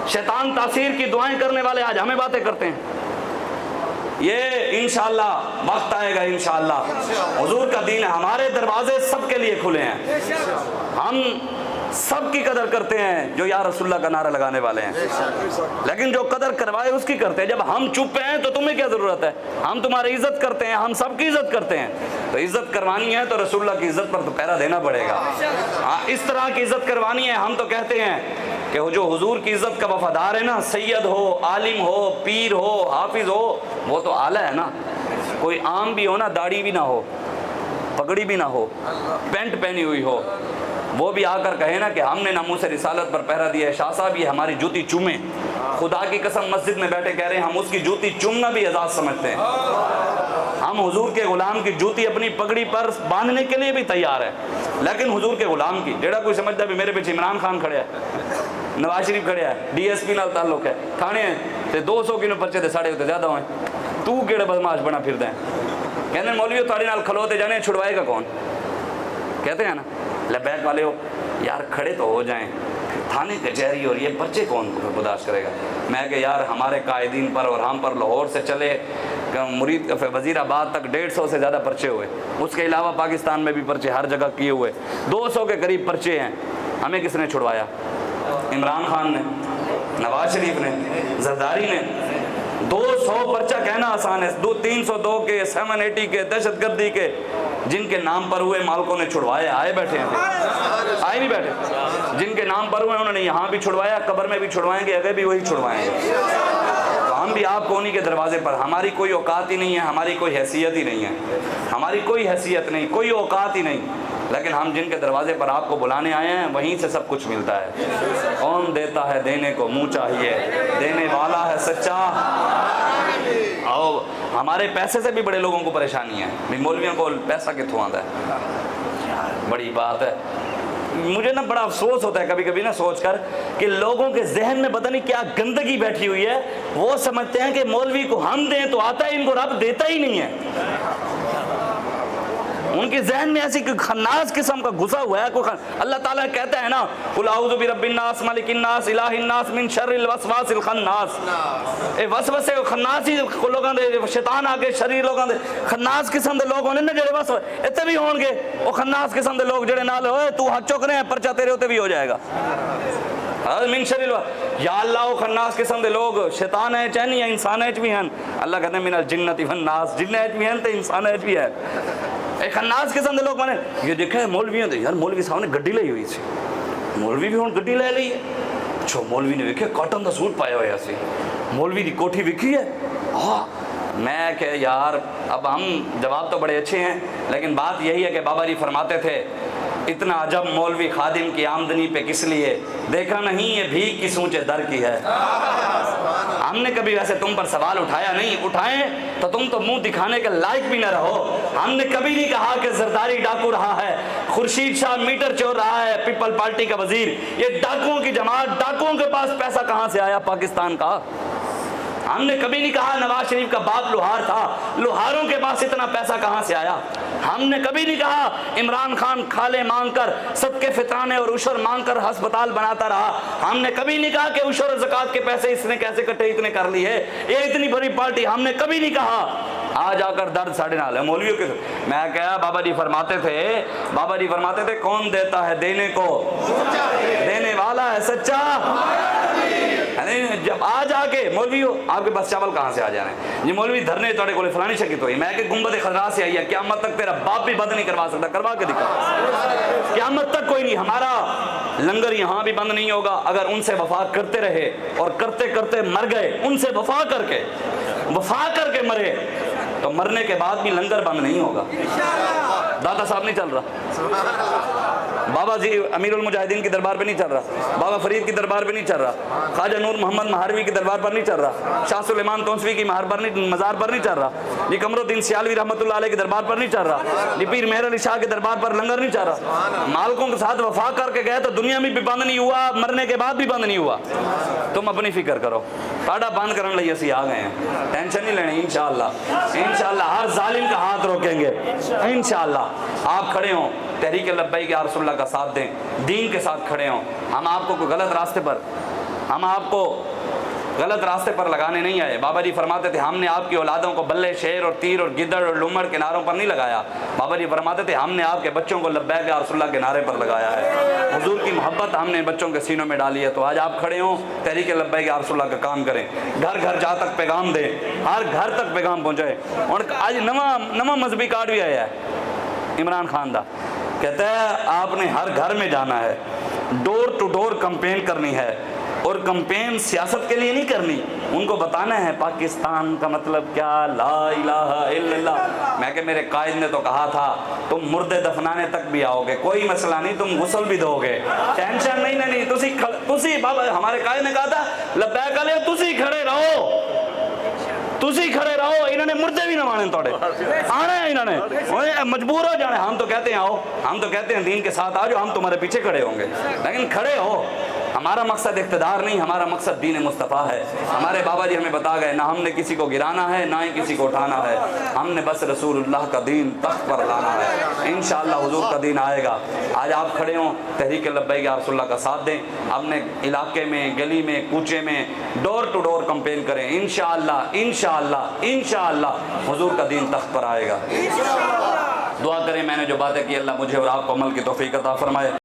शैतान तासीर की दुआएं करने वाले आज हमें बातें करते हैं। ये इंशाअल्लाह वक्त आएगा, इंशाअल्लाह हुजूर का दीन है, हमारे दरवाजे सबके लिए खुले हैं। हम सब की कदर करते हैं जो या रसूलुल्लाह का नारा लगाने वाले हैं, लेकिन जो कदर करवाए उसकी करते हैं। जब हम चुप हैं तो तुम्हें क्या जरूरत है? हम तुम्हारी इज्जत करते हैं, हम सबकी इज्जत करते हैं। तो इज्जत करवानी है तो रसूलुल्लाह की इज्जत पर तो पहरा देना पड़ेगा। हाँ, इस तरह की इज्जत करवानी है। हम तो कहते हैं कि जो हुजूर की इज्जत का वफादार है ना, सैयद हो, आलिम हो, पीर हो, हाफिज हो, वो तो आला है ना। कोई आम भी हो ना, दाढ़ी भी ना हो, पगड़ी भी ना हो, पैंट पहनी हुई हो, वो भी आकर कहे ना कि हमने नामूस रिसालत पर पहरा दिया है, शाह साहब ये हमारी जूती चूमे। खुदा की कसम मस्जिद में बैठे कह रहे हैं हम उसकी जूती चूमना भी एजाज समझते हैं। हम हुजूर के गुलाम की जूती अपनी पगड़ी पर बांधने के लिए भी तैयार है, लेकिन हुजूर के गुलाम की जेड़ा कोई समझता भी मेरे पीछे इमरान खान खड़े है, नवाज शरीफ खड़े है, DSP नाल ताल्लुक है, थाने ते 200 किलो पर्चे ते साढ़े ज्यादा होए, तू केड़े बदमाश बना फिरदा है? कहते मौलवी ताड़े नाल खलोते जाने, छुड़वाएगा कौन? कहते हैं ना लबैक वाले हो यार, खड़े तो हो जाएं, थाने कचहरी और ये पर्चे कौन बर्दाश्त करेगा? मैं कि यार हमारे कायदीन पर और हम पर लाहौर से चले मुरीद वजीराबाद तक 150 से ज़्यादा पर्चे हुए, उसके अलावा पाकिस्तान में भी पर्चे हर जगह किए हुए, 200 के करीब पर्चे हैं। हमें किसने छुड़वाया? इमरान खान ने, नवाज शरीफ ने, जरदारी ने। 200 पर्चा कहना आसान है, 302 के, 780 के, दहशतगर्दी के, जिनके नाम पर हुए मालकों ने छुड़वाए, आए बैठे हैं, आए नहीं बैठे। जिनके नाम पर हुए उन्होंने यहाँ भी छुड़वाया, कब्र में भी छुड़वाएंगे, आगे भी वही छुड़वाएंगे। तो हम भी आपको उन्हीं के दरवाजे पर, हमारी कोई औकात ही नहीं है, हमारी कोई हैसियत ही नहीं है, हमारी कोई हैसियत नहीं, कोई औकात ही नहीं, लेकिन हम जिनके दरवाजे पर आपको बुलाने आए हैं वहीं से सब कुछ मिलता है। कौन देता है देने को मुँह चाहिए, देने वाला है सच्चा। और हमारे पैसे से भी बड़े लोगों को परेशानी है, भाई मौलवियों को पैसा कितों आता है, बड़ी बात है। मुझे ना बड़ा अफसोस होता है कभी कभी ना सोचकर कि लोगों के जहन में पता नहीं क्या गंदगी बैठी हुई है। वो समझते हैं कि मौलवी को हम दें तो आता है, इनको रब देता ही नहीं है। उनके जहन में ऐसी खन्नास किस्म का घुसा हुआ है। अल्लाह ताला कहता है ना, कुल औज़ु बिरब्बिन्नास मालिकिन्नास इलाहिन्नास मिन शर्रिल वसवासिल खन्नास। ए वसवसे खन्नास ही लोगों दे, शैतान आके शरीर लोगों दे खन्नास किस्म दे लोग होने ना जेड़े बस इत्ते भी होणगे, ओ खन्नास किस्म दे लोग जेड़े नाल ओए तू हाथ चुक रहे हैं पर्चा तेरे उत्ते भी हो जाएगा। मिन शर्रिल या अल्लाह खन्नास किस्म दे लोग शैतान है चाहे नहीं, इंसान है भी हैं। अल्लाह कहते हैं मिनल जिन्नति वन्नास, जिन्नत भी हैं तो इंसान है भी है। एक खन्नास किस्म के लोग माने ये देखा है मौलवियों दे यार, मौलवी साहब ने गड्डी लाई हुई सी, मौलवी भी हुण गड्डी ले ली है। अच्छा मौलवी ने वेखे कॉटन का सूट पाया हुआ सी, मौलवी की कोठी विकी है। हाँ मैं कह यार अब हम जवाब तो बड़े अच्छे हैं, लेकिन बात यही है कि बाबा जी फरमाते थे इतना अजब मौलवी खादिम की आमदनी पे किस लिए, देखा नहीं ये भीख किस ऊंचे दर की है। हमने कभी वैसे तुम पर सवाल उठाया नहीं, उठाए तो तुम तो मुंह दिखाने के लायक भी न रहो। हमने कभी नहीं कहा कि जरदारी डाकू रहा है, खुर्शीद शाह मीटर चोर रहा है, पीपल पार्टी का वजीर। ये डाकुओं की जमात, डाकुओं के पास पैसा कहां से आया पाकिस्तान का? हमने कभी नहीं कहा नवाज शरीफ का बाप लोहार था, लोहारों के पास इतना पैसा कहां से आया। हमने कभी नहीं कहा इमरान खान खाले मांगकर, सदके फितराने और उशर मांगकर अस्पताल बनाता रहा। हमने कभी नहीं कहा कि उशर और ज़कात के पैसे इसने कैसे इकट्ठे इतने कर लिए, ये इतनी बड़ी पार्टी। हमने कभी नहीं कहा। आज आकर दर्द साढ़े नाल है मौलवियों के। मैं क्या बाबा जी फरमाते थे कौन देता है देने को, देने वाला है सच्चा। जब आ जाके मौलवी हो आपके पास चावल कहां से आ जाने, ये मौलवी धरने तोड़े को फलानी शकीत हुई, मैं कि गुंबद खजरा से आई है, क़यामत तक तेरा बाप भी बंद नहीं करवा सकता, करवा के दिखा। क़यामत तक कोई नहीं, हमारा लंगर यहाँ भी बंद नहीं होगा अगर उनसे वफा करते रहे और करते करते मर गए। उनसे वफा करके मरे तो मरने के बाद भी लंगर बंद नहीं होगा। दादा साहब नहीं चल रहा, बाबा जी अमीरुल मुजाहिदीन की दरबार पे नहीं चल रहा, बाबा फरीद की दरबार पे नहीं चल रहा, ख्वाजा नूर मोहम्मद महारवी की दरबार पर नहीं चल रहा, शाह सुलेमान तौंसवी की मज़ार पर नहीं चल रहा, जी कमरुद्दीन सियालवी रहमतुल्लाह अलैह की दरबार पर नहीं चल रहा, जी पीर मेहर अली शाह के दरबार पर लंगर नहीं चल रहा। मालकों के साथ वफा करके गए तो दुनिया में भी बंद नहीं हुआ, मरने के बाद भी बंद नहीं हुआ। तुम अपनी फिक्र करो, साढ़ा बंद करने लगी असी आ गए हैं, टेंशन नहीं लेनी। इंशाअल्लाह हर जालिम का हाथ रोकेंगे इंशाअल्लाह। आप खड़े हों, तहरीक लब्बैक या रसूलुल्लाह का साथ दें, दीन के साथ खड़े हों। हम आपको कोई गलत रास्ते पर हम आपको गलत रास्ते पर लगाने नहीं आए। बाबा जी फरमाते थे हमने आपकी औलादों को बल्ले, शेर और तीर और गिद्दड़ और लुमड़ के नारों पर नहीं लगाया। बाबा जी फरमाते थे हमने आपके बच्चों को लब्बैक या रसूलुल्लाह के नारे पर लगाया है। हुजूर की मोहब्बत हमने बच्चों के सीनों में डाली है। तो आज आप खड़े हों, तहरीक लब्बैक या रसूलुल्लाह का काम करें, घर घर जा तक पैगाम दें, हर घर तक पैगाम पहुँचाए। और आज नवा मजहबी कार्ड भी आया है इमरान खान का, कहता है आपने हर घर में जाना है, डोर टू डोर कंपेन करनी है, और कंपेन सियासत के लिए नहीं करनी, उनको बताना है पाकिस्तान का मतलब क्या, ला इलाहा इल्लल्लाह। मैं कि मेरे कायद ने तो कहा था तुम मुर्दे दफनाने तक भी आओगे, कोई मसला नहीं, तुम गुस्ल भी दोगे, टेंशन नहीं। तुसी बाबा हमारे कायद ने कहा था लब्बैक अलैह, तुसी खड़े रहो, इन्होंने मुर्दे भी नवाने तोड़े आना है, इन्होंने मजबूर हो जाने। हम तो कहते हैं आओ, हम तो कहते हैं दीन के साथ आ जाओ, हम तुम्हारे पीछे खड़े होंगे, लेकिन खड़े हो। हमारा मकसद इख्तिदार नहीं, हमारा मकसद दीन मुस्तफ़ा है। हमारे बाबा जी हमें बता गए, ना हमने किसी को गिराना है, ना ही किसी को उठाना है, हमने बस रसूलुल्लाह का दीन तख्त पर लाना है। इंशाअल्लाह हुजूर का दीन आएगा। आज आप खड़े हों, तहरीक लब्बैक या रसूलुल्लाह का साथ दें, अपने इलाके में, गली में, कूचे में डोर टू डोर कंपेन करें। इंशाअल्लाह हुजूर का दीन तख्त पर आएगा। दुआ करें, मैंने जो बातें की अल्लाह मुझे और आपको अमल की तौफीक अता फरमाए।